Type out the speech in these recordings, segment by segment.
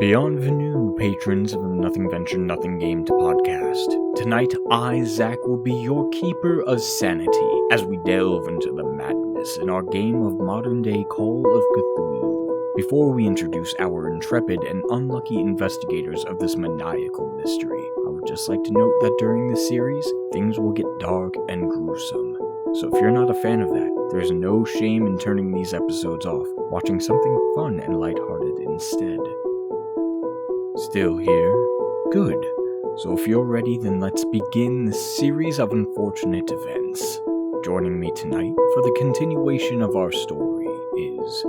Bienvenue, patrons of the Nothing Venture, Nothing Gamed podcast. Tonight, I, Zach, will be your keeper of sanity as we delve into the madness in our game of modern-day Call of Cthulhu. Before we introduce our intrepid and unlucky investigators of this maniacal mystery, I would just like to note that during this series, things will get dark and gruesome. So if you're not a fan of that, there's no shame in turning these episodes off, watching something fun and lighthearted instead. Still here? Good. So if you're ready, then let's begin this series of unfortunate events. Joining me tonight for the continuation of our story is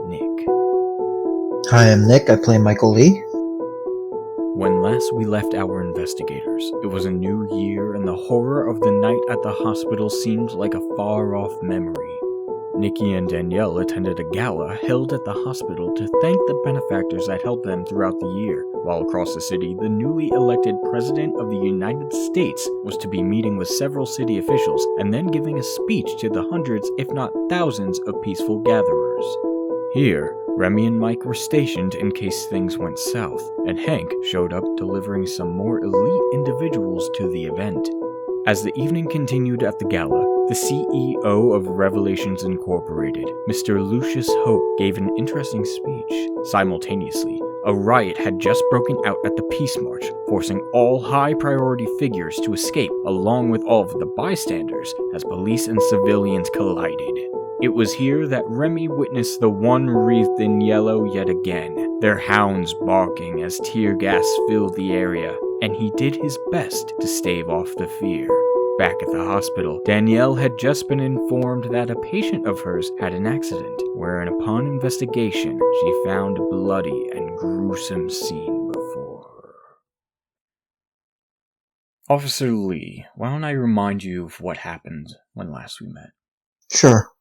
Nick. Hi, I'm Nick. I play Michael Lee. When last we left our investigators, it was a new year and the horror of the night at the hospital seemed like a far-off memory. Nikki and Danielle attended a gala held at the hospital to thank the benefactors that helped them throughout the year, while across the city, the newly elected President of the United States was to be meeting with several city officials and then giving a speech to the hundreds, if not thousands, of peaceful gatherers. Here, Remy and Mike were stationed in case things went south, and Hank showed up delivering some more elite individuals to the event. As the evening continued at the gala, the CEO of Revelations Incorporated, Mr. Lucius Hope, gave an interesting speech. Simultaneously, a riot had just broken out at the Peace March, forcing all high-priority figures to escape along with all of the bystanders as police and civilians collided. It was here that Remy witnessed the one wreathed in yellow yet again, their hounds barking as tear gas filled the area, and he did his best to stave off the fear. Back at the hospital, Danielle had just been informed that a patient of hers had an accident, wherein upon investigation, she found a bloody and gruesome scene before her. Officer Lee, why don't I remind you of what happened when last we met? Sure.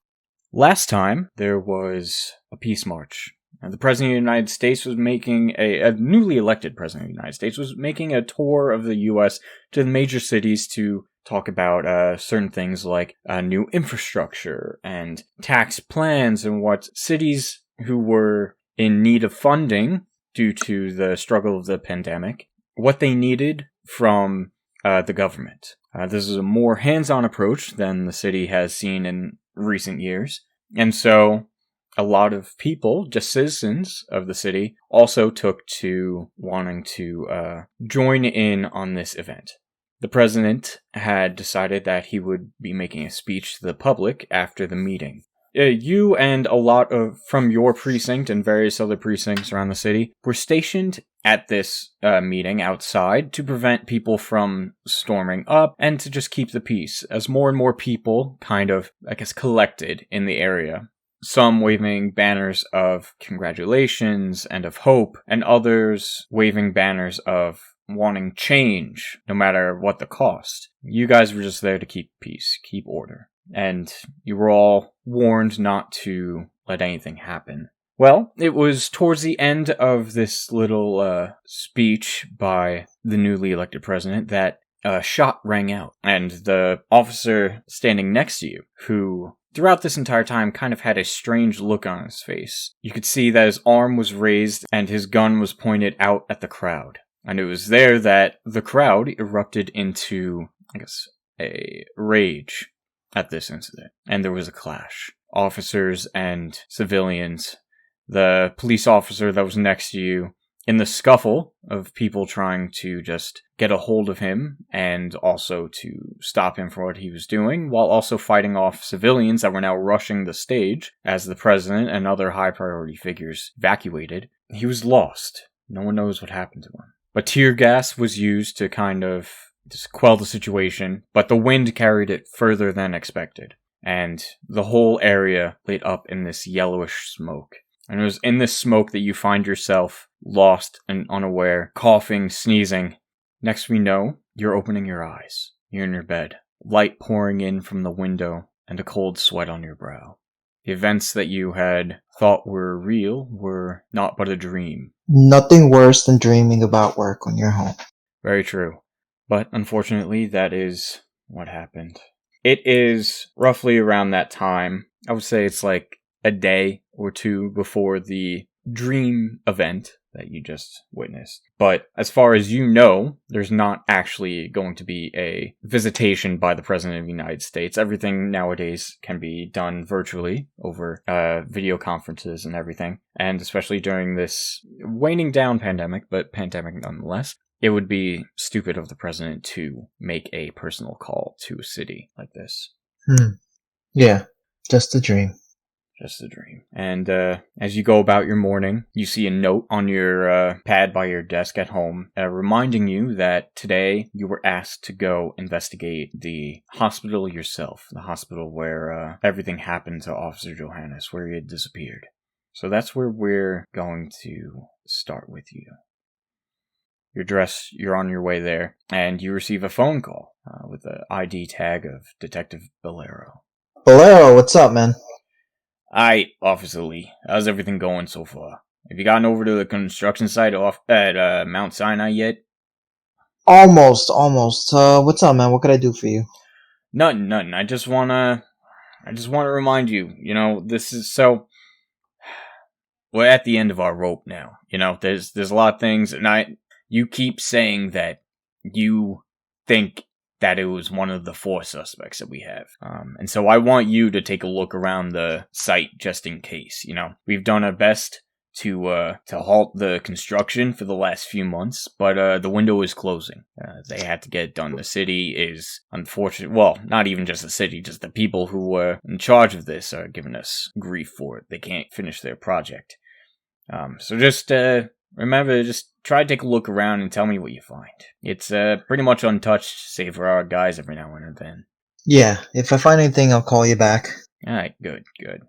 Last time, there was a peace march. The President of the United States was making a newly elected President of the United States was making a tour of the U.S. to the major cities to talk about certain things like new infrastructure and tax plans and what cities who were in need of funding due to the struggle of the pandemic, what they needed from the government. This is a more hands-on approach than the city has seen in recent years. And so a lot of people, just citizens of the city, also took to wanting to join in on this event. The president had decided that he would be making a speech to the public after the meeting. You and a lot from your precinct and various other precincts around the city were stationed at this meeting outside to prevent people from storming up and to just keep the peace, as more and more people kind of, collected in the area. Some waving banners of congratulations and of hope, and others waving banners of wanting change, no matter what the cost. You guys were just there to keep peace, keep order. And you were all warned not to let anything happen. Well, it was towards the end of this little speech by the newly elected president that a shot rang out. And the officer standing next to you, who throughout this entire time kind of had a strange look on his face. You could see that his arm was raised and his gun was pointed out at the crowd. And it was there that the crowd erupted into, a rage at this incident. And there was a clash. Officers and civilians. The police officer that was next to you, in the scuffle of people trying to just get a hold of him and also to stop him from what he was doing, while also fighting off civilians that were now rushing the stage as the president and other high-priority figures evacuated, he was lost. No one knows what happened to him. But tear gas was used to kind of just quell the situation, but the wind carried it further than expected, and the whole area lit up in this yellowish smoke. And it was in this smoke that you find yourself lost and unaware, coughing, sneezing. Next we know, you're opening your eyes. You're in your bed, light pouring in from the window, and a cold sweat on your brow. The events that you had thought were real were not but a dream. Nothing worse than dreaming about work when you're home. Very true. But unfortunately, that is what happened. It is roughly around that time. I would say it's like a day or two before the dream event that you just witnessed. But as far as you know, there's not actually going to be a visitation by the President of the United States. Everything nowadays can be done virtually over video conferences and everything. And especially during this waning down pandemic, but pandemic nonetheless, it would be stupid of the president to make a personal call to a city like this. Yeah, just a dream. Just a dream. And as you go about your morning, you see a note on your pad by your desk at home reminding you that today you were asked to go investigate the hospital yourself, the hospital where everything happened to Officer Johannes, where he had disappeared. So that's where we're going to start with you. You're dressed, you're on your way there, and you receive a phone call with the ID tag of Detective Bolero. Bolero, what's up, man? Hi, Officer Lee. How's everything going so far? Have you gotten over to the construction site off at Mount Sinai yet? Almost. What's up, man? What could I do for you? Nothing. I just wanna remind you, this is so... We're at the end of our rope now. There's a lot of things, and you keep saying that you think that it was one of the 4 suspects that we have. And so I want you to take a look around the site just in case. We've done our best to halt the construction for the last few months, but the window is closing. They had to get it done. The city is unfortunate. Well, not even just the city, just the people who were in charge of this are giving us grief for it. They can't finish their project. So just remember, just try to take a look around and tell me what you find. It's pretty much untouched, save for our guys every now and then. Yeah, if I find anything, I'll call you back. Alright, good.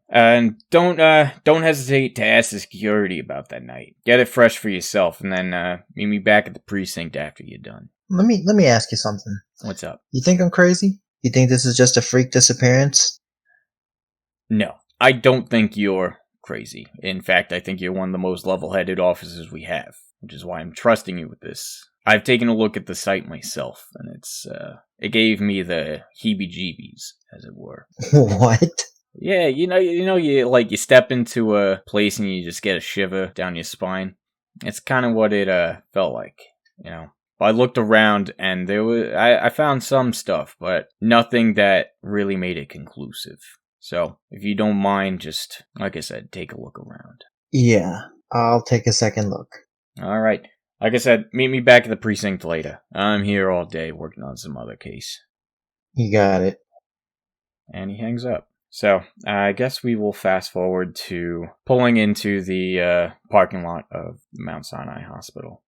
And don't hesitate to ask the security about that night. Get it fresh for yourself, and then meet me back at the precinct after you're done. Let me ask you something. What's up? You think I'm crazy? You think this is just a freak disappearance? No, I don't think you're crazy. In fact, I think you're one of the most level-headed officers we have, which is why I'm trusting you with this. I've taken a look at the site myself, and it gave me the heebie-jeebies, as it were. What? Yeah, you step into a place and you just get a shiver down your spine. It's kind of what it felt like, I looked around and I found some stuff, but nothing that really made it conclusive. So, if you don't mind, just, like I said, take a look around. Yeah, I'll take a second look. Alright. Like I said, meet me back at the precinct later. I'm here all day working on some other case. You got it. And he hangs up. So, I guess we will fast forward to pulling into the parking lot of Mount Sinai Hospital.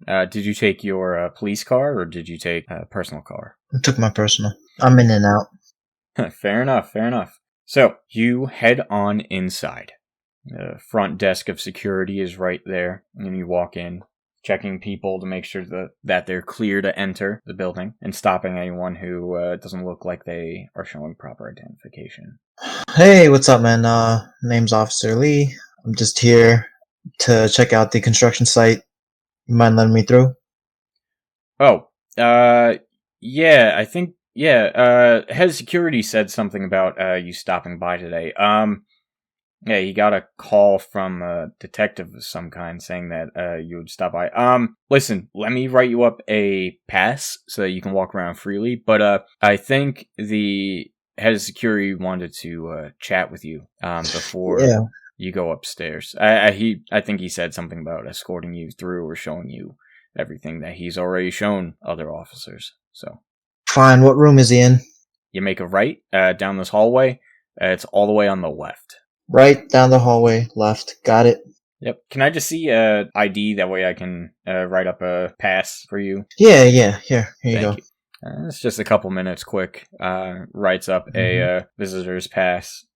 Did you take your police car, or did you take a personal car? I took my personal. I'm in and out. Fair enough. So, you head on inside. The front desk of security is right there, and you walk in, checking people to make sure that they're clear to enter the building, and stopping anyone who doesn't look like they are showing proper identification. Hey, what's up, man? Name's Officer Lee. I'm just here to check out the construction site. You mind letting me through? Oh, yeah, I think, head of security said something about you stopping by today. Yeah, he got a call from a detective of some kind saying that you would stop by. Listen, let me write you up a pass so that you can walk around freely, but I think the head of security wanted to chat with you before you go upstairs. I think he said something about escorting you through or showing you everything that he's already shown other officers. So fine. What room is he in? You make a right down this hallway. It's all the way on the left. Right down the hallway, left. Got it. Yep. Can I just see ID? That way I can write up a pass for you. Yeah. Here you go. It's just a couple minutes quick. Writes up a visitor's pass,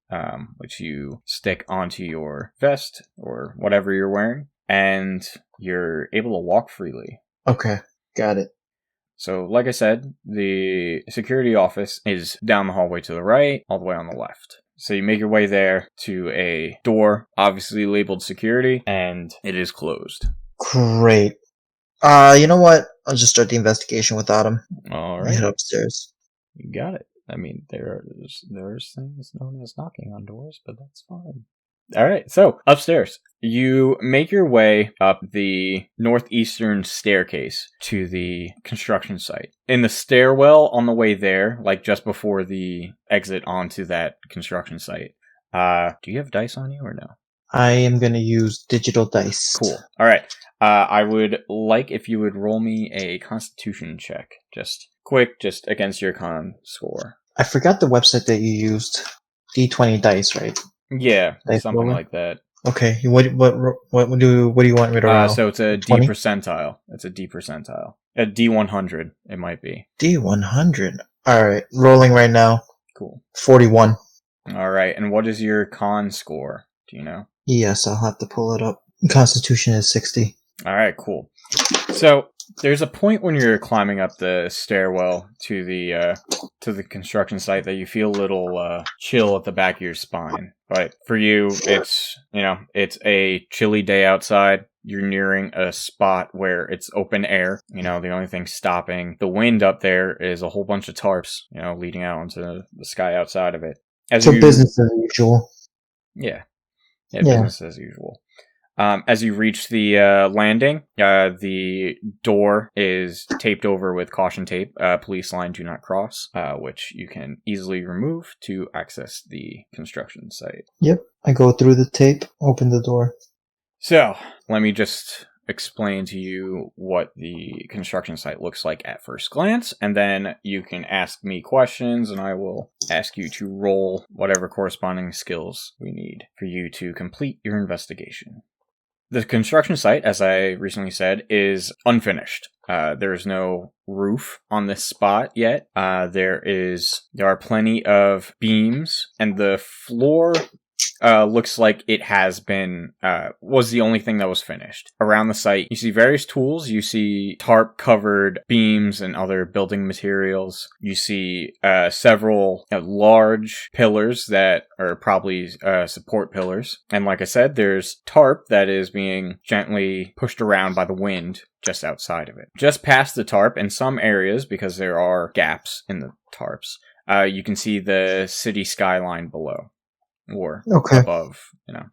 which you stick onto your vest or whatever you're wearing, and you're able to walk freely. Okay. Got it. So, like I said, the security office is down the hallway to the right, all the way on the left. So you make your way there to a door, obviously labeled security, and it is closed. Great. You know what? I'll just start the investigation without him. All right. Head upstairs. You got it. I mean, there's things known as knocking on doors, but that's fine. All right, so upstairs, You make your way up the northeastern staircase to the construction site. In the stairwell on the way there, like just before the exit onto that construction site, do you have dice on you or no? I am going to use digital dice. Cool. All right. I would like if you would roll me a constitution check. Just quick, just against your con score. I forgot the website that you used. D20 dice, right? Yeah, Dice something roller? like that. Okay. What do you want me to roll? So it's a 20? D percentile. It's a D percentile. A D100, it might be. D100. All right. Rolling right now. Cool. 41. All right. And what is your con score? Do you know? Yes, I'll have to pull it up. Constitution is 60. All right, cool. So there's a point when you're climbing up the stairwell to the construction site that you feel a little chill at the back of your spine. But for you, it's a chilly day outside. You're nearing a spot where it's open air. The only thing stopping the wind up there is a whole bunch of tarps, leading out into the sky outside of it. Business as usual. Yeah, business as usual. As you reach the landing, the door is taped over with caution tape. Police line do not cross, which you can easily remove to access the construction site. Yep, I go through the tape, open the door. So, let me just explain to you what the construction site looks like at first glance, and then you can ask me questions, and I will ask you to roll whatever corresponding skills we need for you to complete your investigation. The construction site, as I recently said, is unfinished. There is no roof on this spot yet. There are plenty of beams, and the floor looks like it has been, was the only thing that was finished. Around the site, you see various tools. You see tarp-covered beams and other building materials. You see several large pillars that are probably support pillars. And like I said, there's tarp that is being gently pushed around by the wind just outside of it. Just past the tarp, in some areas, because there are gaps in the tarps, you can see the city skyline below. Or above,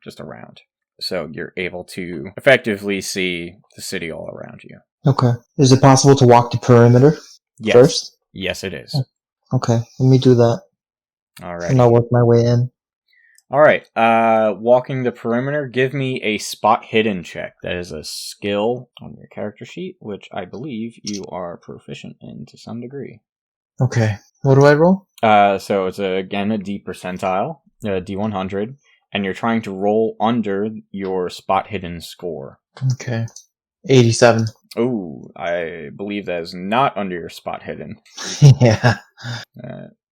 just around. So you're able to effectively see the city all around you. Okay. Is it possible to walk the perimeter first? Yes, it is. Okay, let me do that. All right. And I'll work my way in. All right. Walking the perimeter, give me a spot hidden check. That is a skill on your character sheet, which I believe you are proficient in to some degree. Okay. What do I roll? So it's again a D percentile. D100, and you're trying to roll under your spot hidden score. Okay. 87. Oh, I believe that is not under your spot hidden. Yeah.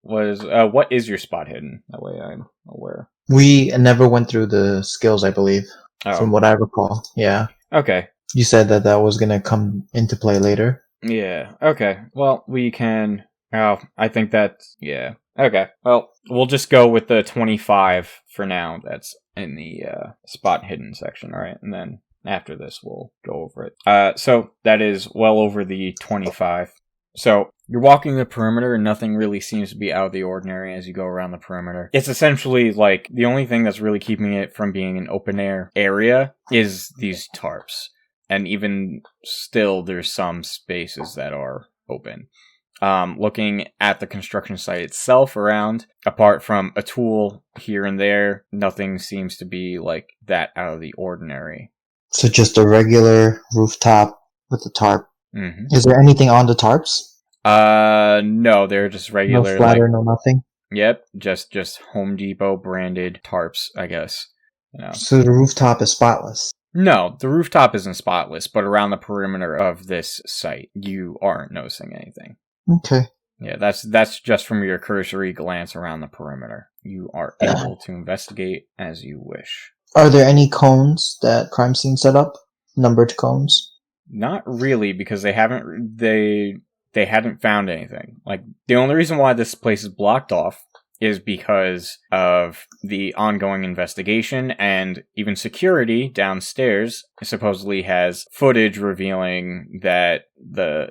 What is your spot hidden? That way I'm aware. We never went through the skills, I believe, from what I recall. Yeah. Okay. You said that was going to come into play later. Yeah. Okay. Well, we can... Oh, I think that's... Yeah. Okay. Well, we'll just go with the 25 for now. That's in the spot hidden section, all right? And then after this, we'll go over it. So that is well over the 25. So you're walking the perimeter, and nothing really seems to be out of the ordinary as you go around the perimeter. It's essentially like the only thing that's really keeping it from being an open air area is these tarps. And even still, there's some spaces that are open. Looking at the construction site itself around, apart from a tool here and there, nothing seems to be like that out of the ordinary. So just a regular rooftop with a tarp. Mm-hmm. Is there anything on the tarps? No, they're just regular. No flatter, no nothing? Yep, just Home Depot branded tarps, I guess. So the rooftop is spotless? No, the rooftop isn't spotless, but around the perimeter of this site, you aren't noticing anything. Okay. Yeah, that's just from your cursory glance around the perimeter. You are able to investigate as you wish. Are there any cones that crime scene set up? Numbered cones? Not really, because they hadn't found anything. Like, the only reason why this place is blocked off is because of the ongoing investigation, and even security downstairs supposedly has footage revealing that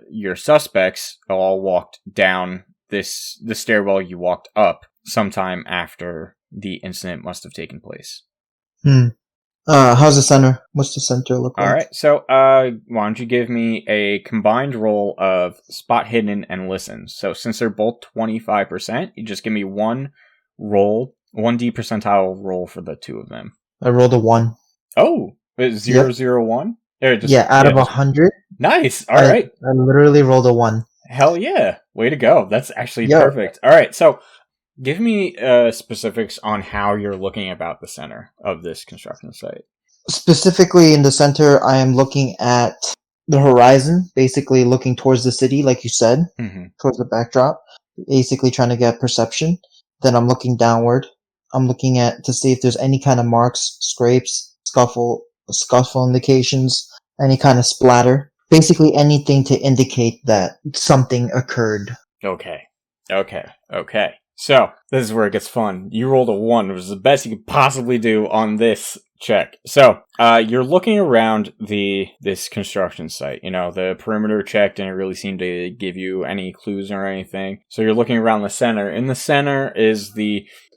your suspects all walked down the stairwell you walked up sometime after the incident must have taken place. How's the center? What's the center look All like? right. So, why don't you give me a combined roll of spot hidden and listen? So, since they're both 25%, you just give me one roll, 1D percentile roll for the two of them. I rolled a 1. Oh, it's 0, Yep. 0, 1? Yeah, out of Just 100, nice. All I right. literally rolled a 1. Hell yeah. Way to go. That's actually Yep. perfect. All right. So, give me specifics on how you're looking about the center of this construction site. Specifically in the center, I am looking at the horizon, basically looking towards the city, like you said, towards the backdrop, basically trying to get perception. Then I'm looking downward. I'm looking at to see if there's any kind of marks, scrapes, scuffle indications, any kind of splatter. Basically anything to indicate that something occurred. Okay. So, this is where it gets fun. You rolled a 1, which is the best you could possibly do on this check. So, you're looking around this construction site. You know, the perimeter check didn't really seem to give you any clues or anything. So you're looking around the center. In the center is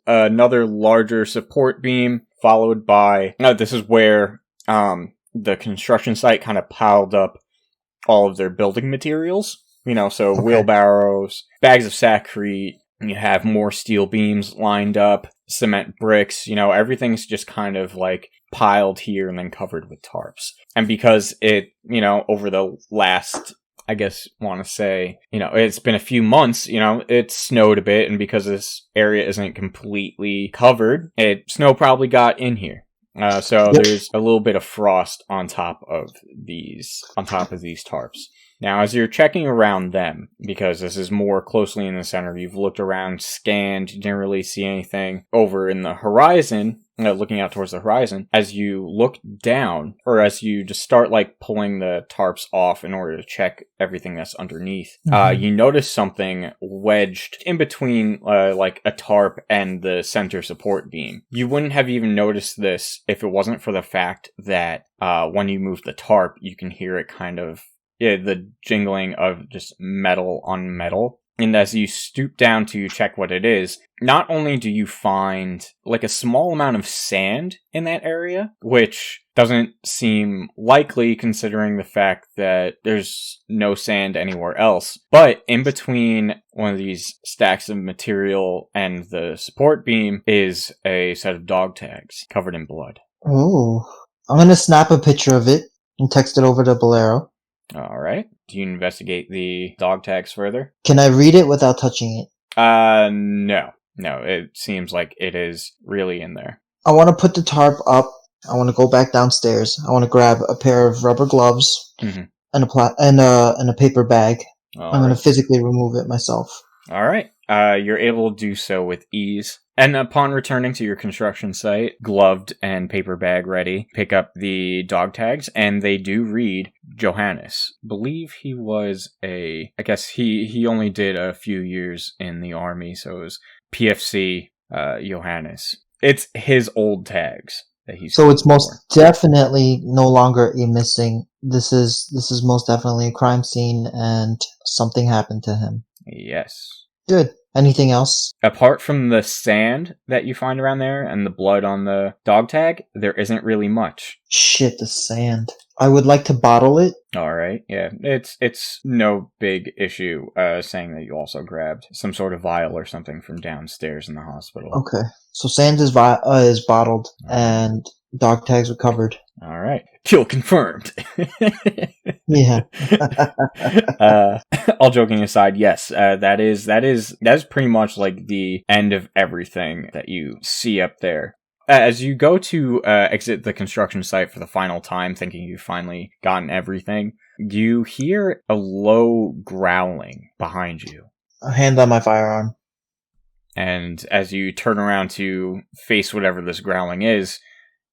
another larger support beam, followed by, this is where, the construction site kind of piled up all of their building materials. You know, so Okay. wheelbarrows, bags of sackcrete, you have more steel beams lined up, cement bricks, you know, everything's just kind of like piled here and then covered with tarps. And because it, you know, over the last, I guess, want to say, you know, it's been a few months, you know, it snowed a bit, and because this area isn't completely covered, snow probably got in here. So there's a little bit of frost on top of these tarps. Now, as you're checking around them, because this is more closely in the center, you've looked around, scanned, you didn't really see anything over in the horizon, looking out towards the horizon. As you look down, or as you just start like pulling the tarps off in order to check everything that's underneath, you notice something wedged in between like a tarp and the center support beam. You wouldn't have even noticed this if it wasn't for the fact that when you move the tarp, you can hear it kind of, the jingling of just metal on metal. And as you stoop down to check what it is, not only do you find like a small amount of sand in that area, which doesn't seem likely considering the fact that there's no sand anywhere else, but in between one of these stacks of material and the support beam is a set of dog tags covered in blood. Oh. I'm gonna snap a picture of it and text it over to Bolero. All right. Do you investigate the dog tags further? Can I read it without touching it? No. No, it seems like it is really in there. I want to put the tarp up. I want to go back downstairs. I want to grab a pair of rubber gloves and a paper bag. I'm going to physically remove it myself. All right. You're able to do so with ease. And upon returning to your construction site, gloved and paper bag ready, pick up the dog tags, and they do read Johannes. Believe he was I guess he only did a few years in the army, so it was PFC Johannes. It's his old tags that he's. So it's most definitely no longer a missing. This is most definitely a crime scene, and something happened to him. Yes. Good. Anything else? Apart from the sand that you find around there and the blood on the dog tag, there isn't really much. Shit, the sand. I would like to bottle it. All right, yeah, it's no big issue. Saying that you also grabbed some sort of vial or something from downstairs in the hospital. Okay, so sand is bottled and dog tags recovered. All right, kill confirmed. Yeah. All joking aside, yes, that is pretty much like the end of everything that you see up there. As you go to exit the construction site for the final time, thinking you've finally gotten everything, you hear a low growling behind you. A hand on my firearm. And as you turn around to face whatever this growling is,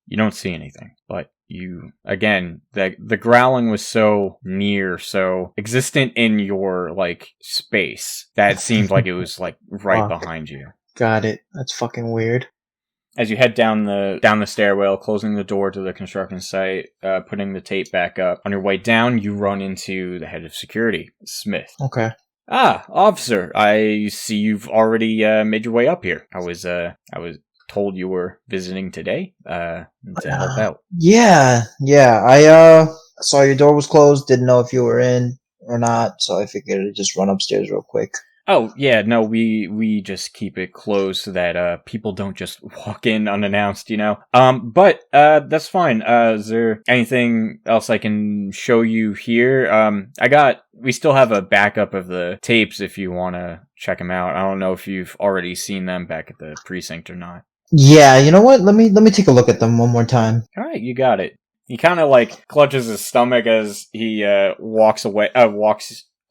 you don't see anything. But you, again, the growling was so near, so existent in your, like, space, that it seemed like it was, like, right behind you. Got it. That's fucking weird. As you head down the stairwell, closing the door to the construction site, putting the tape back up, on your way down, you run into the head of security, Smith. Okay. Ah, officer, I see you've already made your way up here. I was told you were visiting today to help out. Yeah. I saw your door was closed. Didn't know if you were in or not, so I figured I'd just run upstairs real quick. Oh, yeah, no, we just keep it closed so that people don't just walk in unannounced, But that's fine. Is there anything else I can show you here? We still have a backup of the tapes if you want to check them out. I don't know if you've already seen them back at the precinct or not. Yeah, you know what? Let me take a look at them one more time. All right, you got it. He kind of clutches his stomach as he walks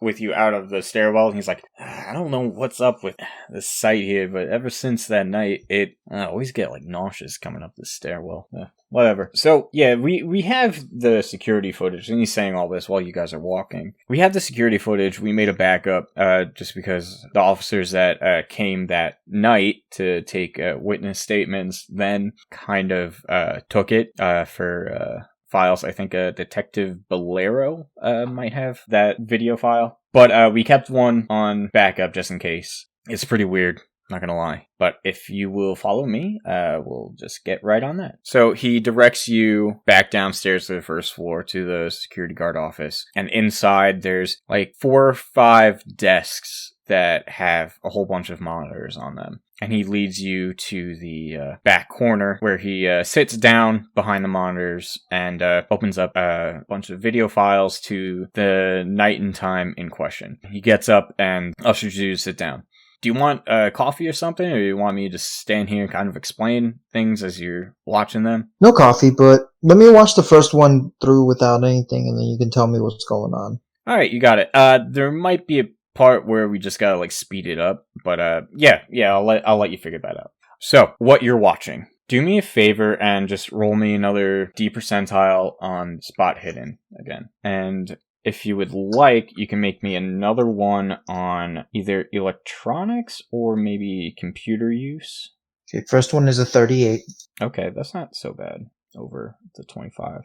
with you out of the stairwell, and he's like, I don't know what's up with this sight here, but ever since that night, I always get nauseous coming up the stairwell. Whatever. So, yeah, we have the security footage, and he's saying all this while you guys are walking. We have the security footage. We made a backup just because the officers that came that night to take witness statements then kind of took it for files. I think Detective Bolero might have that video file. But we kept one on backup just in case. It's pretty weird, not gonna lie. But if you will follow me, we'll just get right on that. So he directs you back downstairs to the first floor to the security guard office. And inside there's 4 or 5 desks that have a whole bunch of monitors on them. And he leads you to the back corner where he sits down behind the monitors and opens up a bunch of video files to the night and time in question. He gets up and ushers you to sit down. Do you want coffee or something, or do you want me to stand here and kind of explain things as you're watching them? No coffee, but let me watch the first one through without anything, and then you can tell me what's going on. All right, you got it. There might be a part where we just gotta speed it up, but yeah, I'll let you figure that out. So, what you're watching. Do me a favor and just roll me another D percentile on spot hidden again. And if you would like, you can make me another one on either electronics or maybe computer use. Okay, first one is a 38. Okay, that's not so bad over the 25.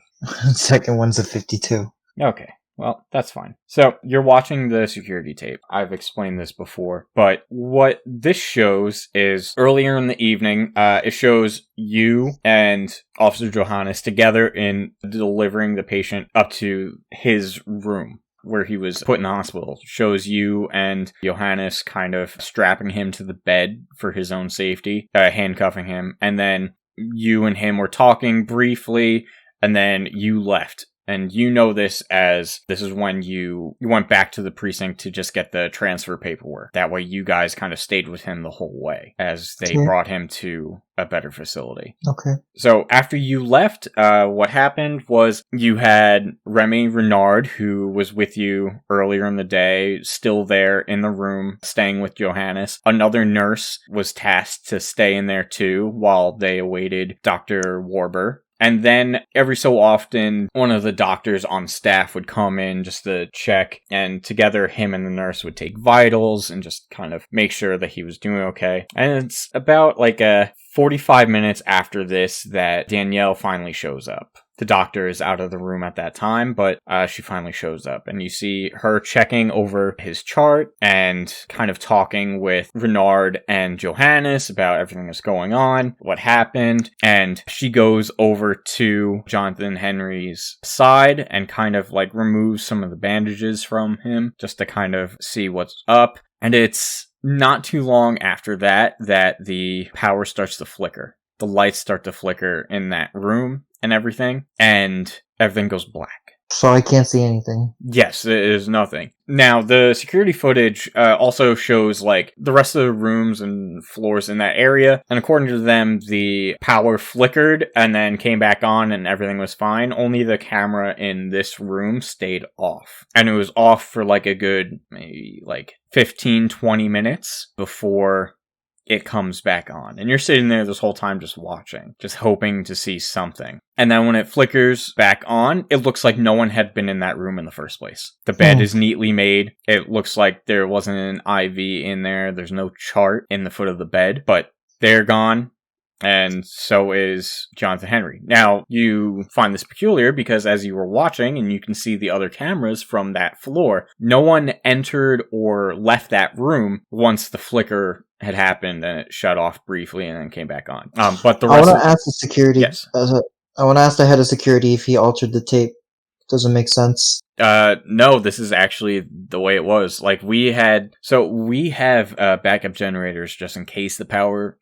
Second one's a 52. Okay. Well, that's fine. So, you're watching the security tape. I've explained this before, but what this shows is earlier in the evening, it shows you and Officer Johannes together in delivering the patient up to his room where he was put in the hospital. It shows you and Johannes kind of strapping him to the bed for his own safety, handcuffing him, and then you and him were talking briefly, and then you left. And you know this as this is when you went back to the precinct to just get the transfer paperwork. That way you guys kind of stayed with him the whole way as they brought him to a better facility. Okay. So after you left, what happened was you had Remy Renard, who was with you earlier in the day, still there in the room, staying with Johannes. Another nurse was tasked to stay in there too while they awaited Dr. Warber. And then every so often, one of the doctors on staff would come in just to check, and together him and the nurse would take vitals and just kind of make sure that he was doing okay. And it's about 45 minutes after this that Danielle finally shows up. The doctor is out of the room at that time, but she finally shows up, and you see her checking over his chart and kind of talking with Renard and Johannes about everything that's going on, what happened, and she goes over to Jonathan Henry's side and kind of removes some of the bandages from him just to kind of see what's up. And it's not too long after that the power starts to flicker. The lights start to flicker in that room and everything goes black. So I can't see anything. Yes, there's nothing. Now, the security footage also shows the rest of the rooms and floors in that area, and according to them, the power flickered and then came back on and everything was fine. Only the camera in this room stayed off. And it was off for a good, maybe 15, 20 minutes before it comes back on. And you're sitting there this whole time just watching, just hoping to see something. And then when it flickers back on, it looks like no one had been in that room in the first place. The bed is neatly made. It looks like there wasn't an IV in there. There's no chart in the foot of the bed, but they're gone. And so is Jonathan Henry. Now, you find this peculiar because as you were watching, and you can see the other cameras from that floor, no one entered or left that room once the flicker had happened, and it shut off briefly and then came back on. But the I rest want to ask the security. Yes. I want to ask the head of security if he altered the tape. Doesn't make sense. No, this is actually the way it was. Like we have backup generators just in case of power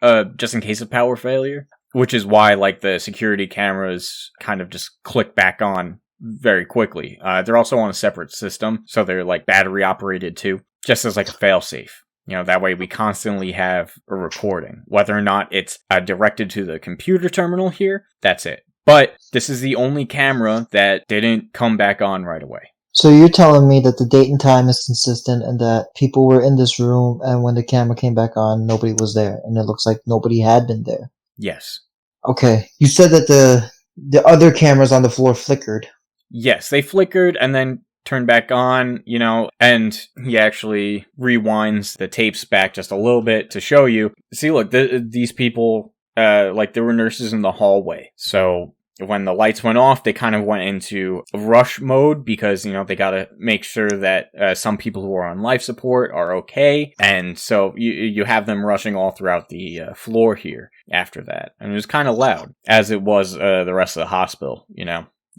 failure, which is why like the security cameras kind of just click back on very quickly. They're also on a separate system, so they're like battery operated too, just as like a failsafe. That way we constantly have a recording. Whether or not it's directed to the computer terminal here, that's it. But this is the only camera that didn't come back on right away. So you're telling me that the date and time is consistent and that people were in this room and when the camera came back on, nobody was there. And it looks like nobody had been there. Yes. Okay. You said that the other cameras on the floor flickered. Yes, they flickered and then turned back on, and he actually rewinds the tapes back just a little bit to show you. See, look, these people, there were nurses in the hallway. So when the lights went off, they kind of went into rush mode because, they got to make sure that some people who are on life support are okay. And so you have them rushing all throughout the floor here after that. And it was kind of loud, as it was the rest of the hospital,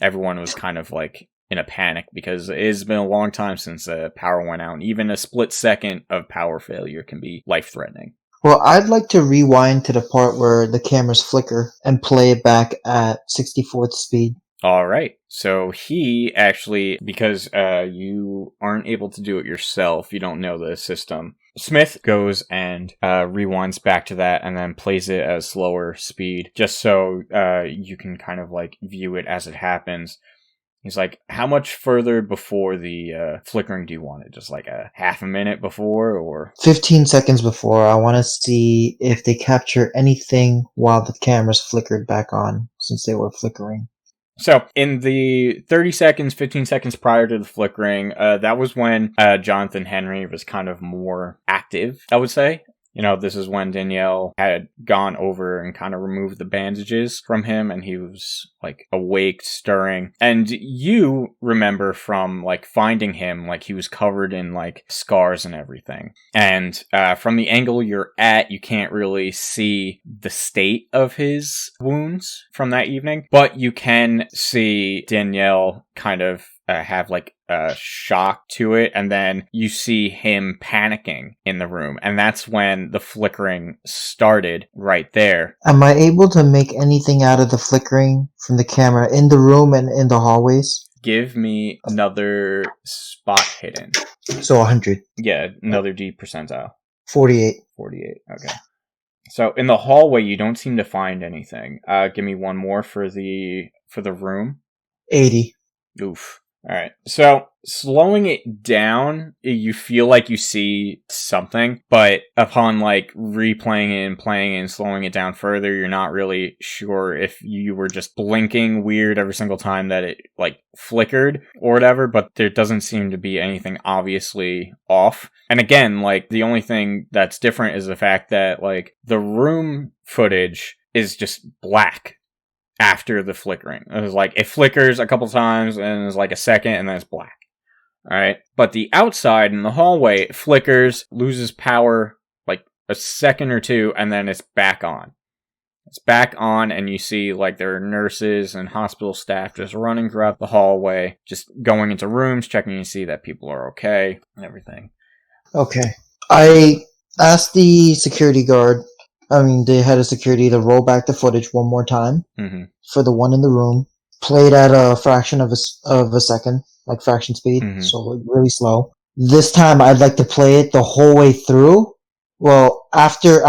Everyone was kind of like in a panic because it's been a long time since power went out. And even a split second of power failure can be life-threatening. Well, I'd like to rewind to the part where the cameras flicker and play it back at 64th speed. All right. So he actually, because you aren't able to do it yourself, you don't know the system, Smith goes and rewinds back to that and then plays it at a slower speed just so you can kind of like view it as it happens. He's like, how much further before the flickering do you want it? Just like a half a minute before or? 15 seconds before. I want to see if they capture anything while the cameras flickered back on since they were flickering. So in the 15 seconds prior to the flickering, that was when Jonathan Henry was kind of more active, I would say. This is when Danielle had gone over and kind of removed the bandages from him and he was like awake, stirring. And you remember from like finding him, like he was covered in like scars and everything. And from the angle you're at, you can't really see the state of his wounds from that evening, but you can see Danielle kind of have like a shock to it, and then you see him panicking in the room, and that's when the flickering started right there. Am I able to make anything out of the flickering from the camera in the room and in the hallways? Give me another spot hidden. So 100. Yeah, another D percentile. 48. 48, okay. So in the hallway, you don't seem to find anything. Give me one more for the room. 80. Oof. All right. So slowing it down, you feel like you see something, but upon like replaying it and playing it and slowing it down further, you're not really sure if you were just blinking weird every single time that it like flickered or whatever, but there doesn't seem to be anything obviously off. And again, like the only thing that's different is the fact that like the room footage is just black after the flickering. It was like, it flickers a couple times and it's like a second and then it's black. Alright? But the outside in the hallway, it flickers, loses power like a second or two, and then it's back on. It's back on, and you see like there are nurses and hospital staff just running throughout the hallway, just going into rooms, checking to see that people are okay and everything. Okay. I asked the security guard, the head of security, to roll back the footage one more time for the one in the room. Played at a fraction of a second, like fraction speed, so like really slow. This time, I'd like to play it the whole way through. Well, after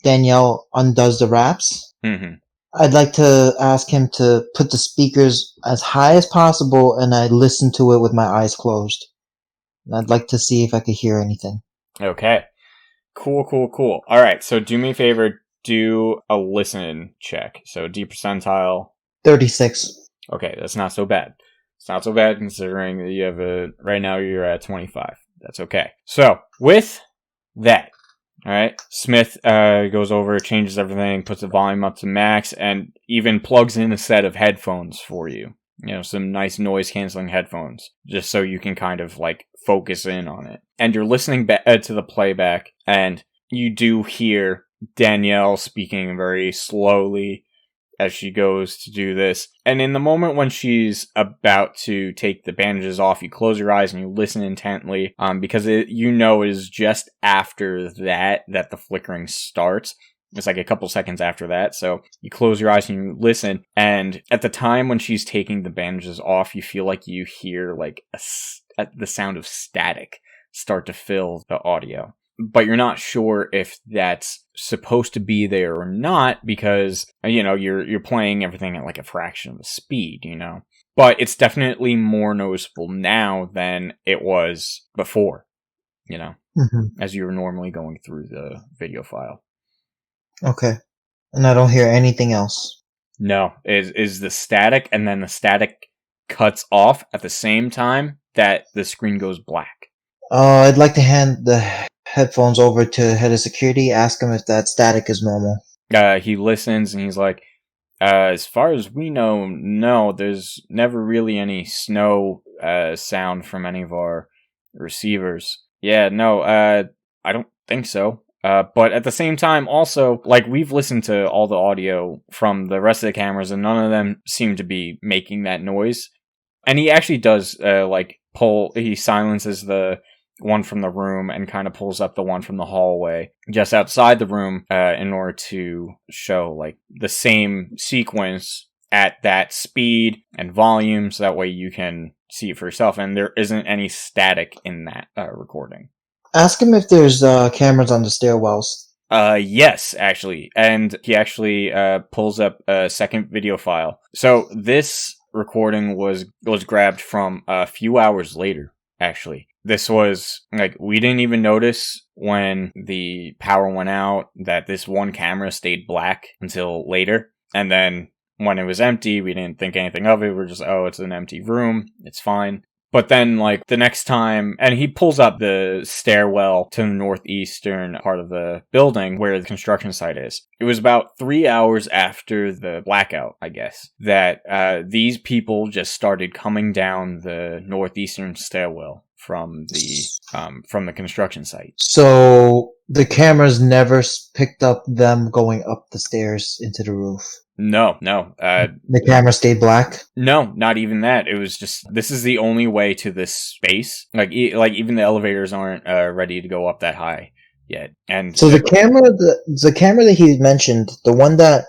Danielle undoes the wraps, I'd like to ask him to put the speakers as high as possible, and I listen to it with my eyes closed. And I'd like to see if I could hear anything. Okay. Cool. All right, so do me a favor, do a listen check. So D percentile. 36. Okay, that's not so bad. It's not so bad considering that you have right now you're at 25. That's okay. So, with that, all right, Smith goes over, changes everything, puts the volume up to max, and even plugs in a set of headphones for you. Some nice noise-canceling headphones, just so you can kind of, like, focus in on it. And you're listening to the playback, and you do hear Danielle speaking very slowly as she goes to do this. And in the moment when she's about to take the bandages off, you close your eyes and you listen intently, because it is just after that the flickering starts. It's like a couple seconds after that. So you close your eyes and you listen. And at the time when she's taking the bandages off, you feel like you hear like the sound of static start to fill the audio. But you're not sure if that's supposed to be there or not, because, you're playing everything at like a fraction of the speed, But it's definitely more noticeable now than it was before, as you were normally going through the video file. Okay. And I don't hear anything else. No, is the static, and then the static cuts off at the same time that the screen goes black. I'd like to hand the headphones over to head of security, ask him if that static is normal. He listens and he's like, as far as we know, no, there's never really any snow sound from any of our receivers. Yeah, no, I don't think so. But at the same time, also, like, we've listened to all the audio from the rest of the cameras, and none of them seem to be making that noise. And he actually does, he silences the one from the room and kind of pulls up the one from the hallway just outside the room in order to show, like, the same sequence at that speed and volume, so that way you can see it for yourself, and there isn't any static in that recording. Ask him if there's cameras on the stairwells. Yes, actually. And he actually pulls up a second video file. So this recording was grabbed from a few hours later, actually. This was, like, we didn't even notice when the power went out that this one camera stayed black until later. And then when it was empty, we didn't think anything of it. We're just, it's an empty room. It's fine. But then, like, the next time, and he pulls up the stairwell to the northeastern part of the building where the construction site is. It was about 3 hours after the blackout, I guess, that these people just started coming down the northeastern stairwell from the construction site. So the cameras never picked up them going up the stairs into the roof? No. The camera stayed black? No, not even that. It was just, this is the only way to this space. Like even the elevators aren't ready to go up that high yet. And so the camera that he mentioned, the one that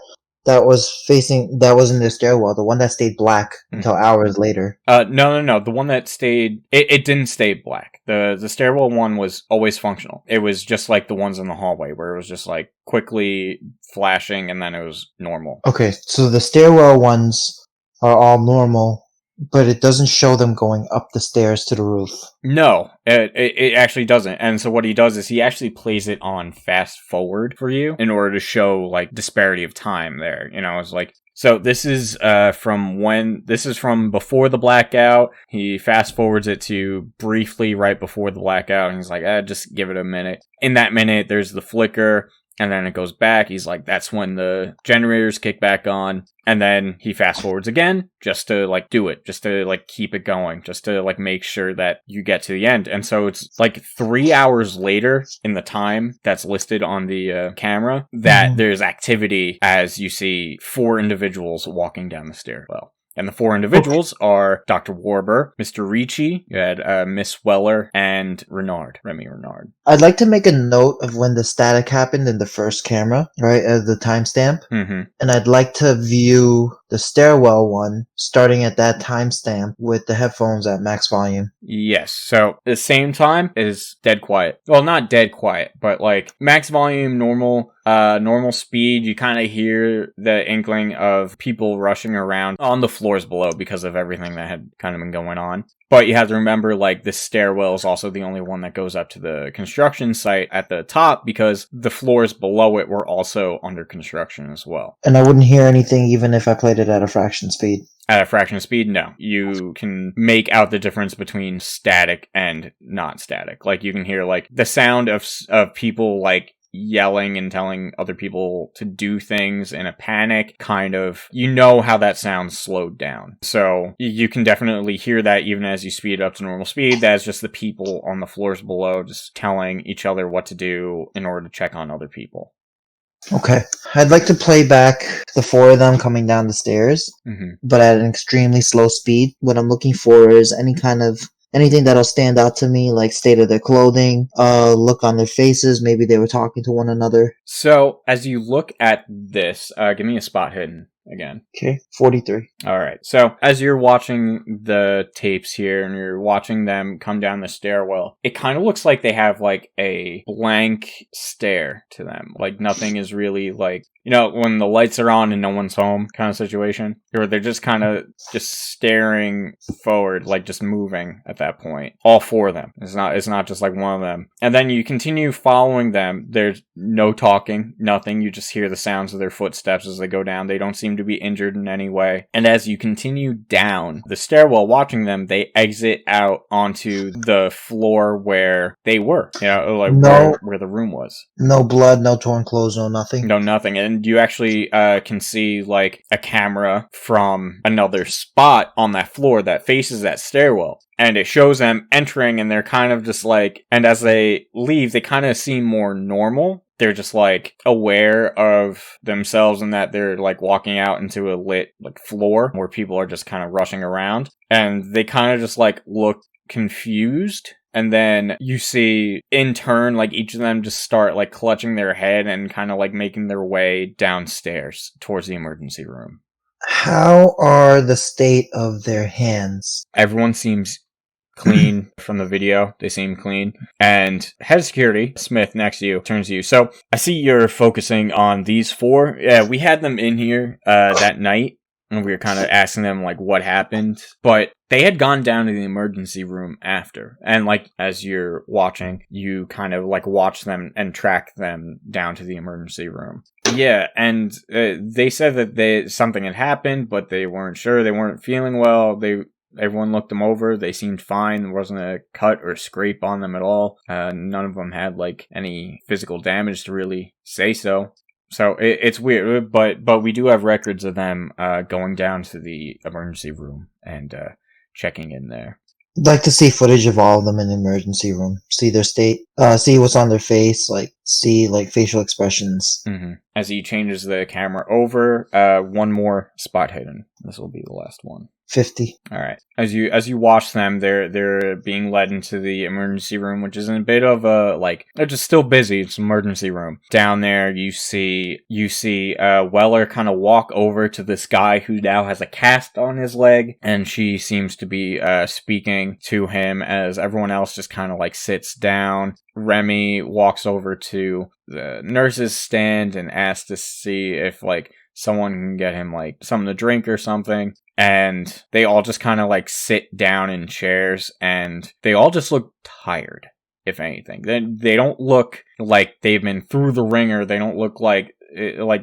was in the stairwell, the one that stayed black until hours later. No. The one that stayed, it didn't stay black. The stairwell one was always functional. It was just like the ones in the hallway where it was just like quickly flashing and then it was normal. Okay, so the stairwell ones are all normal, but it doesn't show them going up the stairs to the roof. No, it actually doesn't. And so what he does is he actually plays it on fast forward for you in order to show, like, disparity of time there. It's like, so this is from before the blackout. He fast forwards it to briefly right before the blackout, and he's like, just give it a minute. In that minute, there's the flicker. And then it goes back. He's like, that's when the generators kick back on. And then he fast forwards again just to, like, do it. Just to, like, keep it going. Just to, like, make sure that you get to the end. And so it's, like, 3 hours later in the time that's listed on the camera that there's activity as you see 4 individuals walking down the stairwell. And the 4 individuals are Dr. Warber, Mr. Ricci, you had Miss Weller, and Remy Renard. I'd like to make a note of when the static happened in the first camera, right, as the timestamp. Mm-hmm. And I'd like to view the stairwell one starting at that timestamp with the headphones at max volume. Yes, so the same time is dead quiet. Well, not dead quiet, but, like, max volume, normal speed. You kind of hear the inkling of people rushing around on the floors below because of everything that had kind of been going on. But you have to remember, like, this stairwell is also the only one that goes up to the construction site at the top because the floors below it were also under construction as well. And I wouldn't hear anything even if I played it at a fraction speed. At a fraction of speed, no. You can make out the difference between static and not static. Like, you can hear, like, the sound of people, like, yelling and telling other people to do things in a panic, kind of, you know how that sounds slowed down. So you can definitely hear that even as you speed up to normal speed. That's just the people on the floors below just telling each other what to do in order to check on other people. Okay. I'd like to play back the 4 of them coming down the stairs, but at an extremely slow speed. What I'm looking for is anything that'll stand out to me, like state of their clothing, look on their faces, maybe they were talking to one another. So, as you look at this, give me a spot hidden again. Okay, 43. All right. So, as you're watching the tapes here and you're watching them come down the stairwell, it kind of looks like they have like a blank stare to them. Like nothing is really like, you know, when the lights are on and no one's home kind of situation, or they're just kind of just staring forward, like just moving at that point. All 4 of them. It's not just like one of them. And then you continue following them. There's no talking, nothing. You just hear the sounds of their footsteps as they go down. They don't seem to be injured in any way. And as you continue down the stairwell watching them, they exit out onto the floor where they were, you know, like where the room was. No blood, no torn clothes, no nothing. No, nothing. And you actually can see like a camera from another spot on that floor that faces that stairwell. And it shows them entering and they're kind of just like, and as they leave, they kind of seem more normal. They're just like aware of themselves and that they're like walking out into a lit like floor where people are just kind of rushing around. And they kind of just like look confused. And then you see in turn, like each of them just start like clutching their head and kind of like making their way downstairs towards the emergency room. How are the state of their hands? Everyone seems clean from the video. They seem clean. And head of security, Smith, next to you, turns to you. So I see you're focusing on these 4. Yeah, we had them in here that night. And we were kind of asking them, like, what happened. But they had gone down to the emergency room after. And, like, as you're watching, you kind of, like, watch them and track them down to the emergency room. Yeah, and they said that something had happened, but they weren't sure. They weren't feeling well. Everyone looked them over. They seemed fine. There wasn't a cut or scrape on them at all. None of them had, like, any physical damage to really say so. So it's weird, but we do have records of them going down to the emergency room and checking in there. I'd like to see footage of all of them in the emergency room. See their state. See what's on their face. Like see like facial expressions. Mm-hmm. As he changes the camera over, one more spot hidden. This will be the last one. 50. All right. As you watch them, they're being led into the emergency room, which is in a bit of a like they're just still busy. It's an emergency room. Down there, you see Weller kind of walk over to this guy who now has a cast on his leg, and she seems to be speaking to him as everyone else just kind of like sits down. Remy walks over to the nurse's stand and asks to see if like someone can get him like something to drink or something. And they all just kind of like sit down in chairs and they all just look tired, if anything. They don't look like they've been through the ringer. They don't look like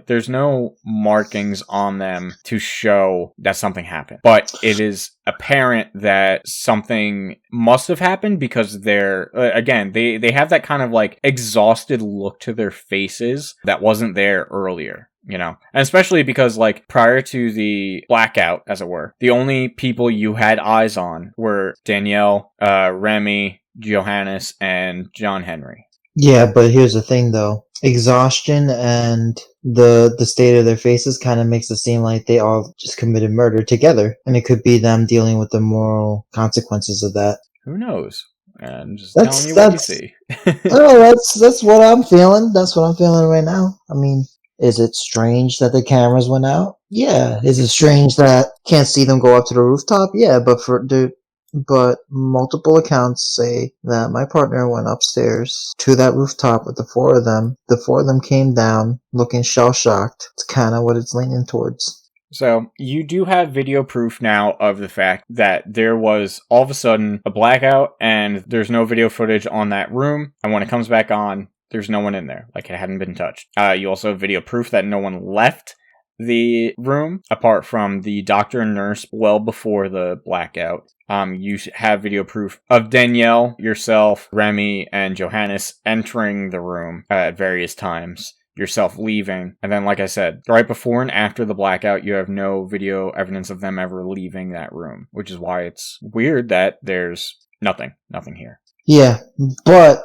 there's no markings on them to show that something happened. But it is apparent that something must have happened because they're, again, they have that kind of like exhausted look to their faces that wasn't there earlier. You know, and especially because, like, prior to the blackout, as it were, the only people you had eyes on were Danielle, Remy, Johannes, and John Henry. Yeah, but here's the thing, though. Exhaustion and the state of their faces kind of makes it seem like they all just committed murder together. And it could be them dealing with the moral consequences of that. Who knows? I'm just telling you what you see. Oh, that's what I'm feeling. That's what I'm feeling right now. I mean... Is it strange that the cameras went out? Yeah. Is it strange that can't see them go up to the rooftop? Yeah, but multiple accounts say that my partner went upstairs to that rooftop with the 4 of them. The 4 of them came down looking shell-shocked. It's kind of what it's leaning towards. So, you do have video proof now of the fact that there was all of a sudden a blackout and there's no video footage on that room. And when it comes back on, there's no one in there, like it hadn't been touched. You also have video proof that no one left the room, apart from the doctor and nurse well before the blackout. You have video proof of Danielle, yourself, Remy, and Johannes entering the room at various times. Yourself leaving, and then, like I said, right before and after the blackout, you have no video evidence of them ever leaving that room, which is why it's weird that there's nothing here. Yeah, but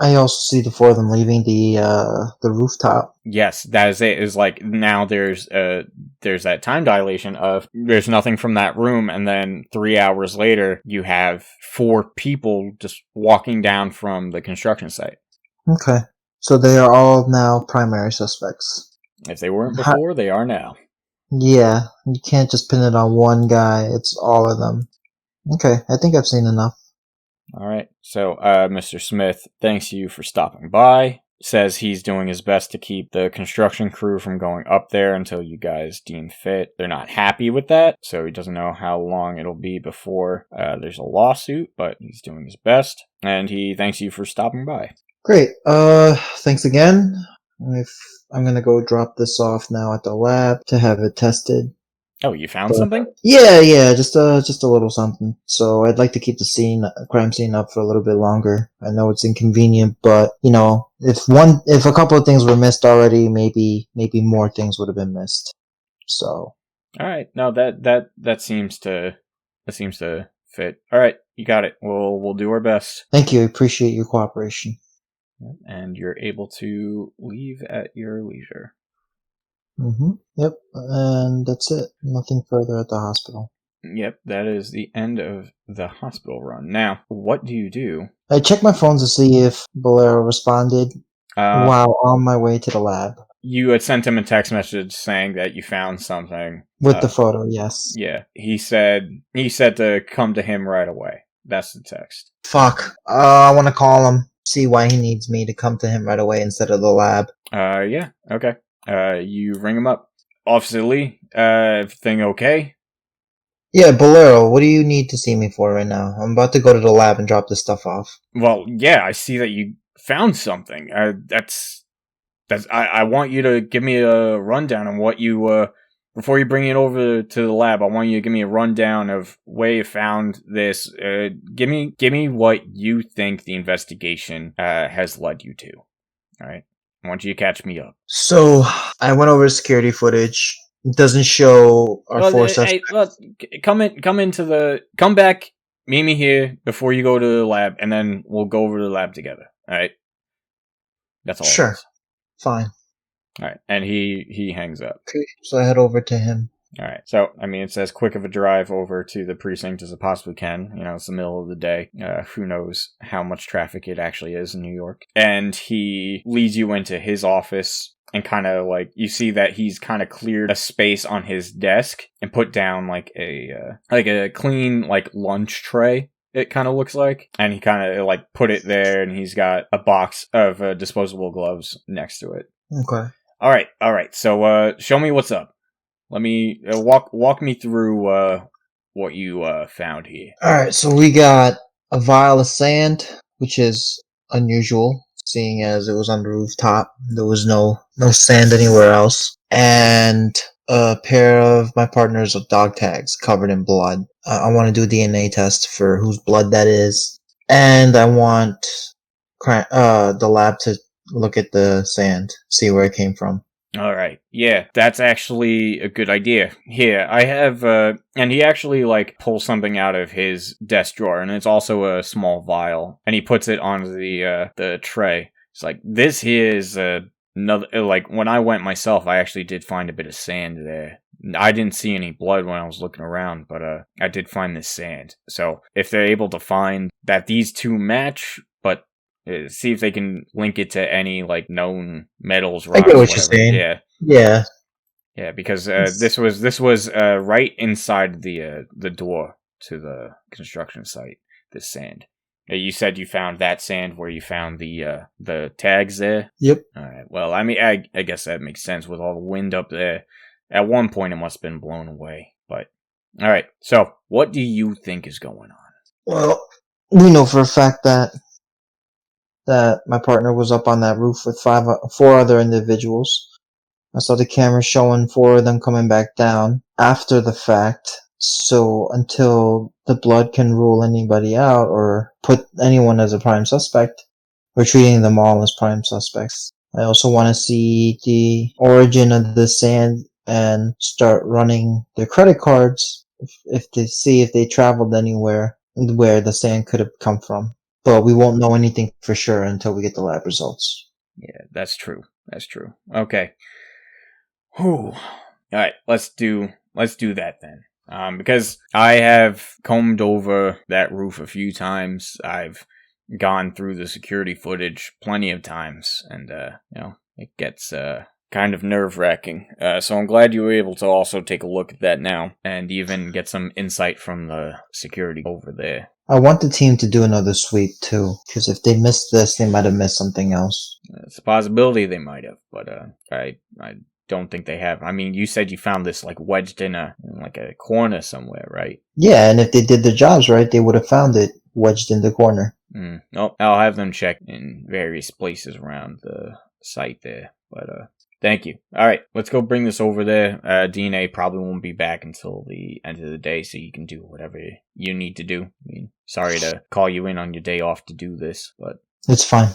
I also see the four of them leaving the rooftop. Yes, that is it. Is like now there's that time dilation of there's nothing from that room, and then 3 hours later you have 4 people just walking down from the construction site. Okay. So they are all now primary suspects. If they weren't before, they are now. Yeah, you can't just pin it on one guy. It's all of them. Okay, I think I've seen enough. All right. So, Mr. Smith thanks you for stopping by. Says he's doing his best to keep the construction crew from going up there until you guys deem fit. They're not happy with that, so he doesn't know how long it'll be before there's a lawsuit, but he's doing his best, and he thanks you for stopping by. Great. Thanks again. I'm gonna go drop this off now at the lab to have it tested. Oh, you found something? Yeah, just a little something. So I'd like to keep the crime scene up for a little bit longer. I know it's inconvenient, but if a couple of things were missed already, maybe more things would have been missed. So. All right. No, that seems to fit. All right, you got it. We'll do our best. Thank you. I appreciate your cooperation. And you're able to leave at your leisure. Yep, and that's it. Nothing further at the hospital. Yep, that is the end of the hospital run. Now, what do you do? I checked my phone to see if Bolero responded while on my way to the lab. You had sent him a text message saying that you found something. With the photo, yes. Yeah, he said to come to him right away. That's the text. Fuck. I want to call him. See why he needs me to come to him right away instead of the lab. Yeah, okay. You ring him up. Officer Lee, everything okay? Yeah, Bolero, what do you need to see me for right now? I'm about to go to the lab and drop this stuff off. Well, yeah, I see that you found something. I want you to give me a rundown on what you, before you bring it over to the lab, I want you to give me a rundown of where you found this. Give me what you think the investigation, has led you to. Alright? I want you to catch me up. So, I went over security footage. It doesn't show our 4 suspects. Hey, come back, meet me here before you go to the lab, and then we'll go over to the lab together. Alright? That's all. Sure. Fine. Alright, and he hangs up. Okay, so I head over to him. Alright, so, it's as quick of a drive over to the precinct as it possibly can. It's the middle of the day. Who knows how much traffic it actually is in New York. And he leads you into his office, and kind of, you see that he's kind of cleared a space on his desk, and put down, a clean, lunch tray. It kind of looks like. And he kind of, put it there, and he's got a box of disposable gloves next to it. Okay. Alright, so, show me what's up. Let me walk me through what you found here. All right, so we got a vial of sand, which is unusual, seeing as it was on the rooftop. There was no sand anywhere else, and a pair of my partner's dog tags covered in blood. I want to do a DNA test for whose blood that is, and I want the lab to look at the sand, see where it came from. Alright, yeah, that's actually a good idea. Here, I have, and he actually, pulls something out of his desk drawer, and it's also a small vial, and he puts it onto the tray. It's this here is another, when I went myself, I actually did find a bit of sand there. I didn't see any blood when I was looking around, but, I did find this sand. So, if they're able to find that these two match, but see if they can link it to any known metals, rocks, I get what you're saying. Yeah, because this was right inside the door to the construction site. This sand. You said you found that sand where you found the tags there. Yep. All right. Well, I guess that makes sense with all the wind up there. At one point, it must have been blown away. But all right. So, what do you think is going on? Well, we know for a fact that my partner was up on that roof with 4 other individuals. I saw the camera showing 4 of them coming back down after the fact. So until the blood can rule anybody out or put anyone as a prime suspect, we're treating them all as prime suspects. I also want to see the origin of the sand and start running their credit cards if they see if they traveled anywhere where the sand could have come from. But we won't know anything for sure until we get the lab results. Yeah, that's true. That's true. Okay. Whew. All right, let's do that then. Because I have combed over that roof a few times. I've gone through the security footage plenty of times, and it gets kind of nerve-wracking. So I'm glad you were able to also take a look at that now, and even get some insight from the security over there. I want the team to do another sweep too, because if they missed this, they might have missed something else. It's a possibility they might have, but I don't think they have. I mean, you said you found this like wedged in a corner somewhere, right? Yeah, and if they did their jobs right, they would have found it wedged in the corner. Nope, I'll have them check in various places around the site there. But thank you. All right, let's go bring this over there. DNA probably won't be back until the end of the day, so you can do whatever you need to do. I mean, sorry to call you in on your day off to do this, but it's fine.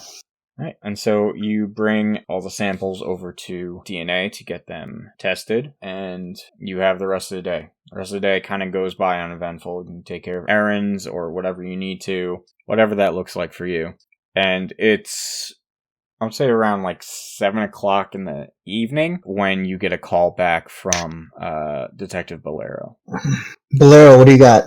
All right, and so you bring all the samples over to DNA to get them tested, and you have the rest of the day. The rest of the day kind of goes by uneventful. You can take care of errands or whatever you need to, whatever that looks like for you. And it's, I would say, around like 7 o'clock in the evening when you get a call back from Detective Bolero. Bolero, what do you got?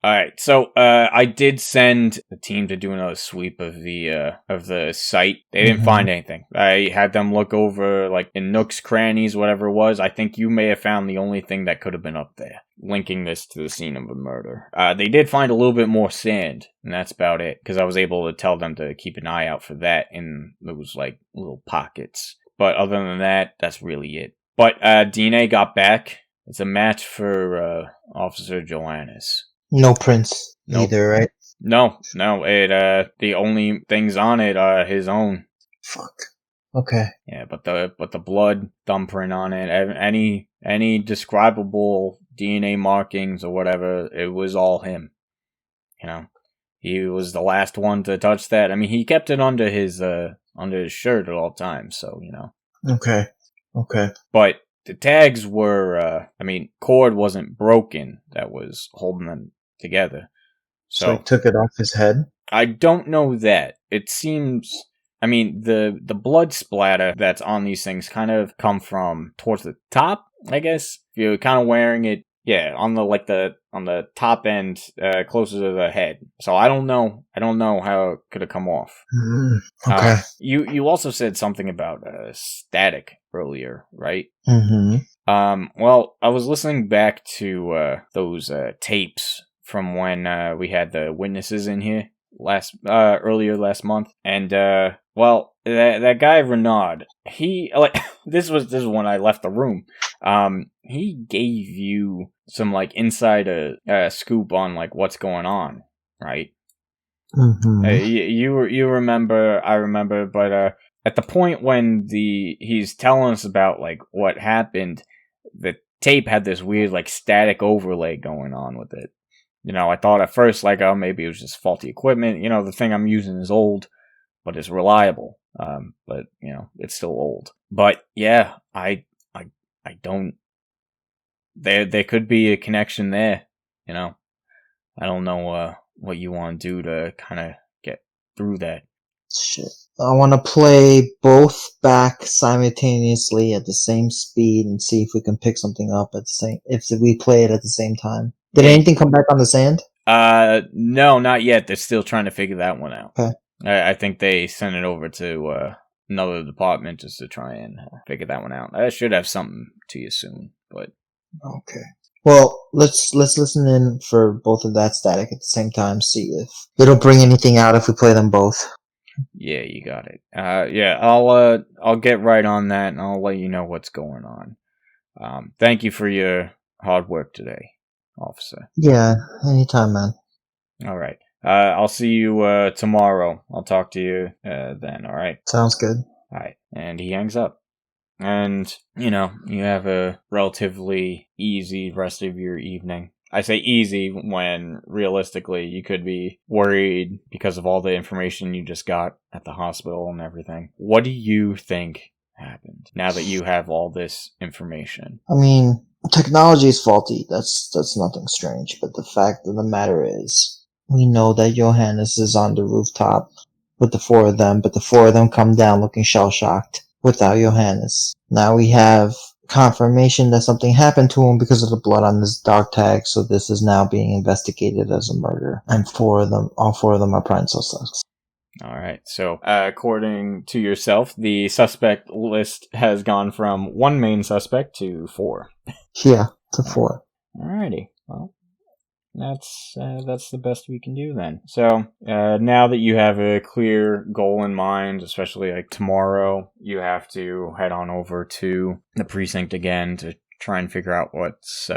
Alright, so I did send the team to do another sweep of the site. They didn't find anything. I had them look over, like, in nooks, crannies, whatever it was. I think you may have found the only thing that could have been up there, linking this to the scene of a murder. They did find a little bit more sand, and that's about it, because I was able to tell them to keep an eye out for that in those, like, little pockets. But other than that, that's really it. But DNA got back. It's a match for Officer Joannis. No prints either, right? No. It the only things on it are his own. Fuck. Okay. Yeah, but the blood thumbprint on it, any describable DNA markings or whatever, it was all him. You know, he was the last one to touch that. I mean, he kept it under his shirt at all times, so you know. Okay. But the tags were, cord wasn't broken that was holding them together. So he took it off his head? I don't know that. It seems, the blood splatter that's on these things kind of come from towards the top, I guess. If you're kind of wearing it, on the top end, closer to the head. So I don't know how it could have come off. Okay. You also said something about static earlier, right? Well, I was listening back to those tapes from when we had the witnesses in here earlier last month, and that guy Renaud, he this is when I left the room. He gave you some like inside scoop on like what's going on, right? You remember, I remember, but at the point when he's telling us about like what happened, the tape had this weird like static overlay going on with it. You know, I thought at first like, oh, maybe it was just faulty equipment. You know, the thing I'm using is old, but it's reliable. But you know, it's still old. But yeah, I don't. There could be a connection there. You know, I don't know what you want to do to kind of get through that. Shit. I want to play both back simultaneously at the same speed and see if we can pick something up at the same. If we play it at the same time. Did anything come back on the sand? No, not yet. They're still trying to figure that one out. Okay. I think they sent it over to another department just to try and figure that one out. I should have something to you soon, but okay. Well, let's listen in for both of that static at the same time. See if it'll bring anything out if we play them both. Yeah, you got it. I'll get right on that and I'll let you know what's going on. Thank you for your hard work today, officer. Yeah, anytime, man. All right. I'll see you tomorrow. I'll talk to you then, all right? Sounds good. All right. And he hangs up. And, you have a relatively easy rest of your evening. I say easy when realistically you could be worried because of all the information you just got at the hospital and everything. What do you think happened now that you have all this information? I mean, technology is faulty. That's nothing strange. But the fact of the matter is, we know that Johannes is on the rooftop with the four of them, but the four of them come down looking shell-shocked without Johannes. Now we have confirmation that something happened to him because of the blood on his dog tag, so this is now being investigated as a murder. And all four of them are prime suspects. All right. So, according to yourself, the suspect list has gone from 1 main suspect to 4. Yeah, to 4. Alrighty. Well, that's the best we can do then. So, now that you have a clear goal in mind, especially like tomorrow, you have to head on over to the precinct again to try and figure out what's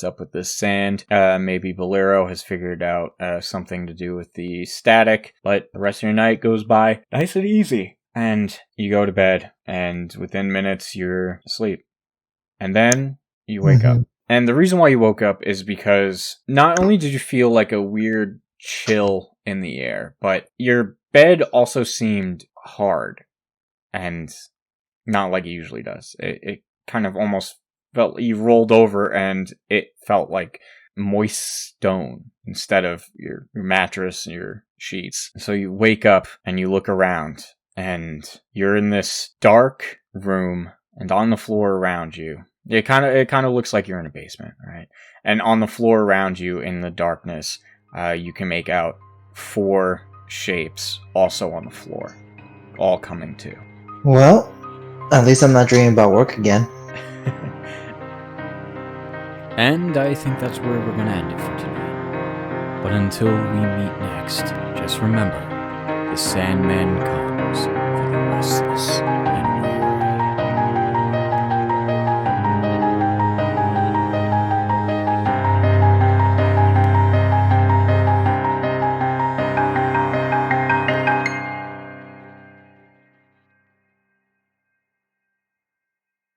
up with this sand. Maybe Bolero has figured out something to do with the static, but the rest of your night goes by nice and easy. And you go to bed, and within minutes you're asleep. And then you wake up. And the reason why you woke up is because not only did you feel like a weird chill in the air, but your bed also seemed hard and not like it usually does. It kind of almost felt you rolled over and it felt like moist stone instead of your mattress and your sheets. So you wake up and you look around and you're in this dark room, and on the floor around you, it kind of looks like you're in a basement, right? And on the floor around you in the darkness, you can make out 4 shapes also on the floor, all coming to. Well, at least I'm not dreaming about work again. And I think that's where we're going to end it for tonight. But until we meet next, just remember, the Sandman comes for the restless and